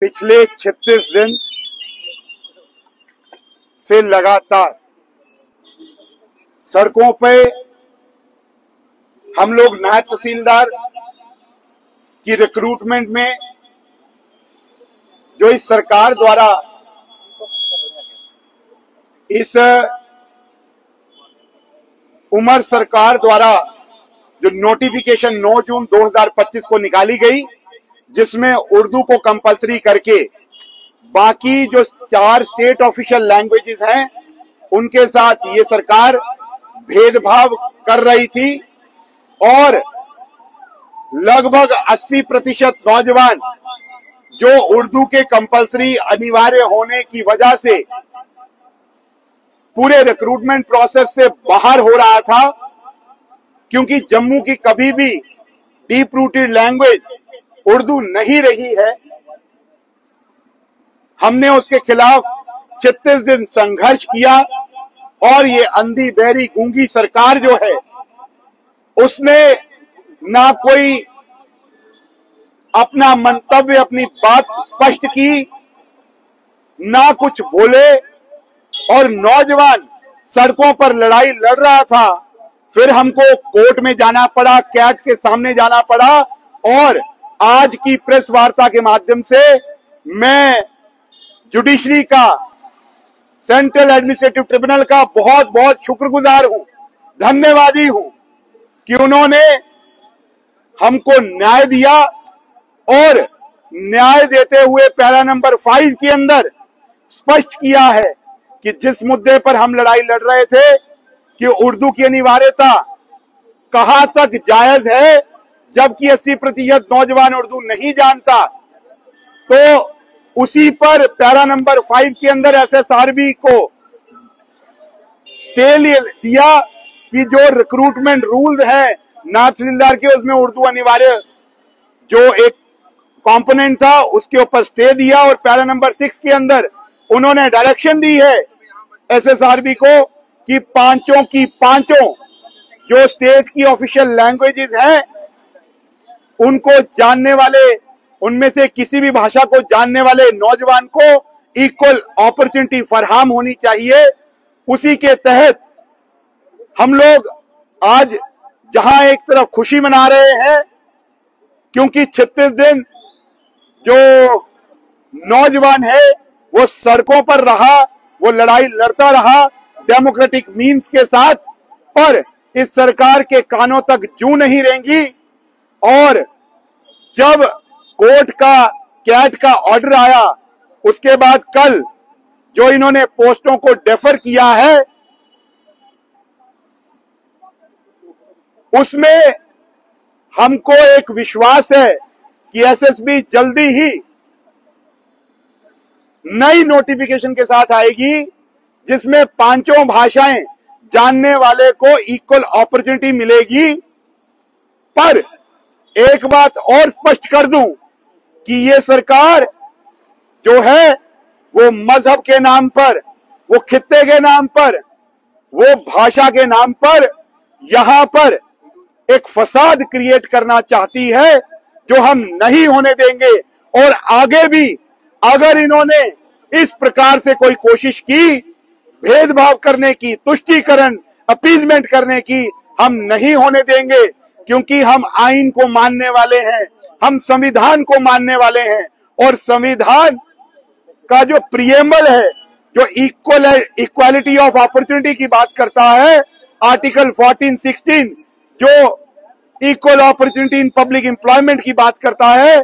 पिछले 36 दिन से लगातार सड़कों पे हम लोग नायब तहसीलदार की रिक्रूटमेंट में जो इस सरकार द्वारा इस उमर सरकार द्वारा जो नोटिफिकेशन 9 जून 2025 को निकाली गई, जिसमें उर्दू को कंपलसरी करके बाकी जो 4 स्टेट ऑफिशियल लैंग्वेजेस हैं उनके साथ ये सरकार भेदभाव कर रही थी और लगभग 80% नौजवान जो उर्दू के कंपलसरी अनिवार्य होने की वजह से पूरे रिक्रूटमेंट प्रोसेस से बाहर हो रहा था, क्योंकि जम्मू की कभी भी डीप रूटेड लैंग्वेज उर्दू नहीं रही है। हमने उसके खिलाफ 36 दिन संघर्ष किया और ये अंधी बहरी गूंगी सरकार जो है उसने ना कोई अपना मंतव्य, अपनी बात स्पष्ट की, ना कुछ बोले और नौजवान सड़कों पर लड़ाई लड़ रहा था। फिर हमको कोर्ट में जाना पड़ा, कैट के सामने जाना पड़ा और आज की प्रेस वार्ता के माध्यम से मैं जुडिशरी का, सेंट्रल एडमिनिस्ट्रेटिव ट्रिब्यूनल का बहुत बहुत शुक्रगुजार हूं, धन्यवादी हूं कि उन्होंने हमको न्याय दिया और न्याय देते हुए पैरा नंबर 5 के अंदर स्पष्ट किया है कि जिस मुद्दे पर हम लड़ाई लड़ रहे थे कि उर्दू की अनिवार्यता कहां तक जायज है, जबकि 80% नौजवान उर्दू नहीं जानता, तो उसी पर पैरा नंबर 5 के अंदर एसएसआरबी को स्टे दिया कि जो रिक्रूटमेंट रूल्स है नायब तहसीलदार के, उसमें उर्दू अनिवार्य जो एक कंपोनेंट था उसके ऊपर स्टे दिया और पैरा नंबर 6 के अंदर उन्होंने डायरेक्शन दी है एसएसआरबी को कि पांचों की पांचों जो स्टेट की ऑफिशियल लैंग्वेजेस हैं उनको जानने वाले, उनमें से किसी भी भाषा को जानने वाले नौजवान को इक्वल अपॉर्चुनिटी फराहम होनी चाहिए। उसी के तहत हम लोग आज जहां एक तरफ खुशी मना रहे हैं क्योंकि 36 दिन जो नौजवान है वो सड़कों पर रहा, वो लड़ाई लड़ता रहा डेमोक्रेटिक मीन्स के साथ, पर इस सरकार के कानों तक जू नहीं रहेंगी। और जब कोर्ट का, कैट का ऑर्डर आया, उसके बाद कल जो इन्होंने पोस्टों को डेफर किया है उसमें हमको एक विश्वास है कि एसएसबी जल्दी ही नई नोटिफिकेशन के साथ आएगी जिसमें पांचों भाषाएं जानने वाले को इक्वल अपॉर्चुनिटी मिलेगी। पर एक बात और स्पष्ट कर दूं कि ये सरकार जो है वो मजहब के नाम पर, वो खित्ते के नाम पर, वो भाषा के नाम पर यहां पर एक फसाद क्रिएट करना चाहती है जो हम नहीं होने देंगे। और आगे भी अगर इन्होंने इस प्रकार से कोई कोशिश की भेदभाव करने की, तुष्टीकरण, अपीजमेंट करने की, हम नहीं होने देंगे, क्योंकि हम आइन को मानने वाले हैं, हम संविधान को मानने वाले हैं और संविधान का जो प्रिएम्बल है, जो इक्वालिटी ऑफ अपॉर्चुनिटी की बात करता है, आर्टिकल 14-16 जो equal opportunity in public employment की बात करता है,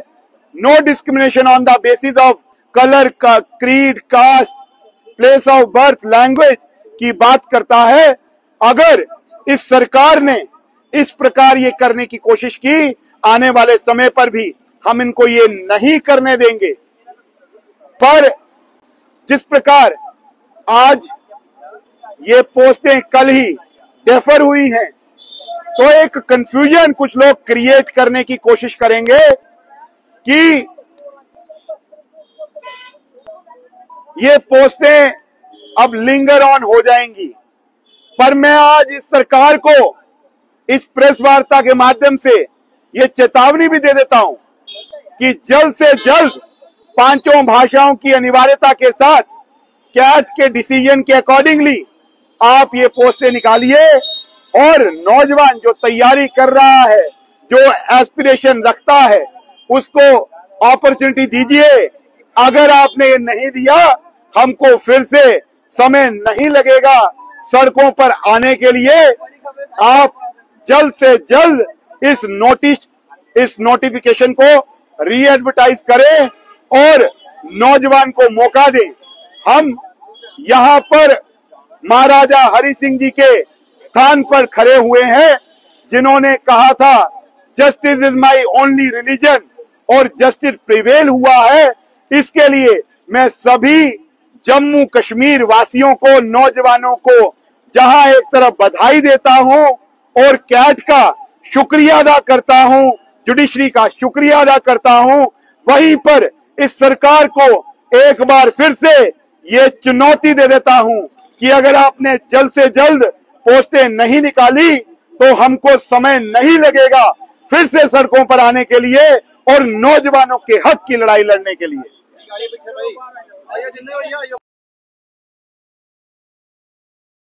no discrimination on the basis of colour, creed, caste, place of birth, language की बात करता है। अगर इस सरकार ने इस प्रकार ये करने की कोशिश की, आने वाले समय पर भी हम इनको ये नहीं करने देंगे। पर जिस प्रकार आज ये पोस्टें कल ही डेफर हुई हैं, तो एक कंफ्यूजन कुछ लोग क्रिएट करने की कोशिश करेंगे कि ये पोस्टें अब लिंगर ऑन हो जाएंगी। पर मैं आज इस सरकार को इस प्रेस वार्ता के माध्यम से ये चेतावनी भी दे देता हूं कि जल्द से जल्द पांचों भाषाओं की अनिवार्यता के साथ कैट के डिसीजन के अकॉर्डिंगली आप ये पोस्टें निकालिए और नौजवान जो तैयारी कर रहा है, जो एस्पिरेशन रखता है, उसको अपॉर्चुनिटी दीजिए। अगर आपने ये नहीं दिया, हमको फिर से समय नहीं लगेगा सड़कों पर आने के लिए। आप जल्द से जल्द इस नोटिफिकेशन को री एडवर्टाइज करें और नौजवान को मौका दें। हम यहां पर महाराजा हरि सिंह जी के स्थान पर खड़े हुए हैं, जिन्होंने कहा था justice is my only religion, और जस्टिस प्रिवेल हुआ है। इसके लिए मैं सभी जम्मू कश्मीर वासियों को, नौजवानों को जहां एक तरफ बधाई देता हूं और कैट का शुक्रिया अदा करता हूं, जुडिशरी का शुक्रिया अदा करता हूं, वहीं पर इस सरकार को एक बार फिर से ये चुनौती दे देता हूं कि अगर आपने जल्द से जल्द पोस्टें नहीं निकाली तो हमको समय नहीं लगेगा फिर से सड़कों पर आने के लिए और नौजवानों के हक की लड़ाई लड़ने के लिए।